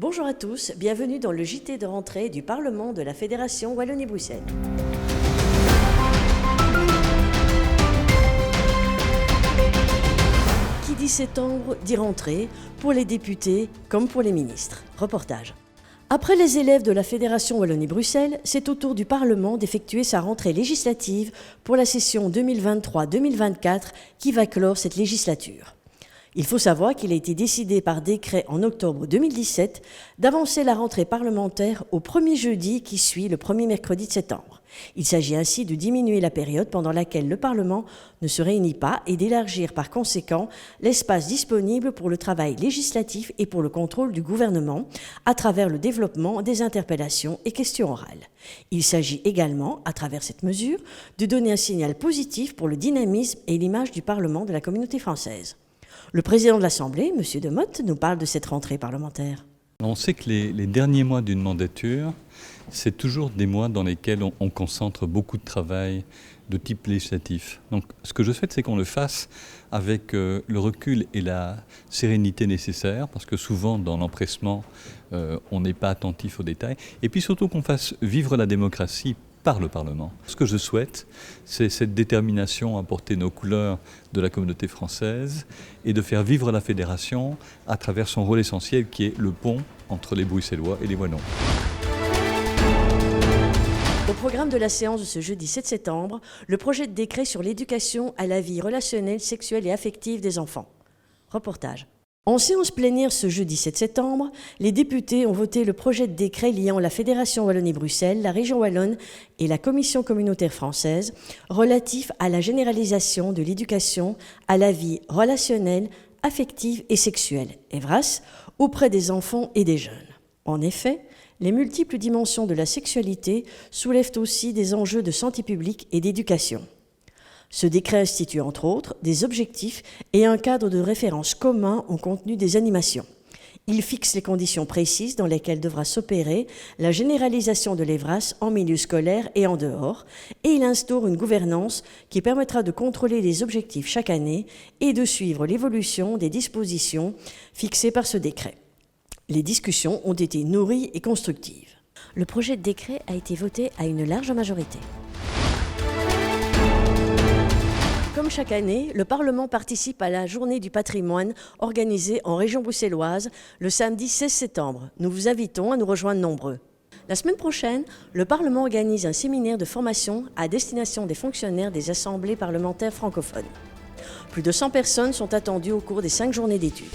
Bonjour à tous, bienvenue dans le JT de rentrée du Parlement de la Fédération Wallonie-Bruxelles. Qui dit septembre dit rentrée, pour les députés comme pour les ministres. Reportage. Après les élèves de la Fédération Wallonie-Bruxelles, c'est au tour du Parlement d'effectuer sa rentrée législative pour la session 2023-2024 qui va clore cette législature. Il faut savoir qu'il a été décidé par décret en octobre 2017 d'avancer la rentrée parlementaire au premier jeudi qui suit le premier mercredi de septembre. Il s'agit ainsi de diminuer la période pendant laquelle le Parlement ne se réunit pas et d'élargir par conséquent l'espace disponible pour le travail législatif et pour le contrôle du gouvernement à travers le développement des interpellations et questions orales. Il s'agit également, à travers cette mesure, de donner un signal positif pour le dynamisme et l'image du Parlement de la communauté française. Le président de l'Assemblée, M. Demotte, nous parle de cette rentrée parlementaire. On sait que les derniers mois d'une mandature, c'est toujours des mois dans lesquels on concentre beaucoup de travail de type législatif. Donc ce que je souhaite, c'est qu'on le fasse avec le recul et la sérénité nécessaires, parce que souvent dans l'empressement, on n'est pas attentif aux détails. Et puis surtout qu'on fasse vivre la démocratie par le Parlement. Ce que je souhaite, c'est cette détermination à porter nos couleurs de la communauté française et de faire vivre la Fédération à travers son rôle essentiel qui est le pont entre les Bruxellois et les Wallons. Au programme de la séance de ce jeudi 7 septembre, le projet de décret sur l'éducation à la vie relationnelle, sexuelle et affective des enfants. Reportage. En séance plénière ce jeudi 7 septembre, les députés ont voté le projet de décret liant la Fédération Wallonie-Bruxelles, la Région Wallonne et la Commission communautaire française relatif à la généralisation de l'éducation à la vie relationnelle, affective et sexuelle, EVRAS, auprès des enfants et des jeunes. En effet, les multiples dimensions de la sexualité soulèvent aussi des enjeux de santé publique et d'éducation. Ce décret institue entre autres des objectifs et un cadre de référence commun au contenu des animations. Il fixe les conditions précises dans lesquelles devra s'opérer la généralisation de l'EVRAS en milieu scolaire et en dehors, et il instaure une gouvernance qui permettra de contrôler les objectifs chaque année et de suivre l'évolution des dispositions fixées par ce décret. Les discussions ont été nourries et constructives. Le projet de décret a été voté à une large majorité. Comme chaque année, le Parlement participe à la Journée du patrimoine organisée en région bruxelloise le samedi 16 septembre. Nous vous invitons à nous rejoindre nombreux. La semaine prochaine, le Parlement organise un séminaire de formation à destination des fonctionnaires des assemblées parlementaires francophones. Plus de 100 personnes sont attendues au cours des 5 journées d'études.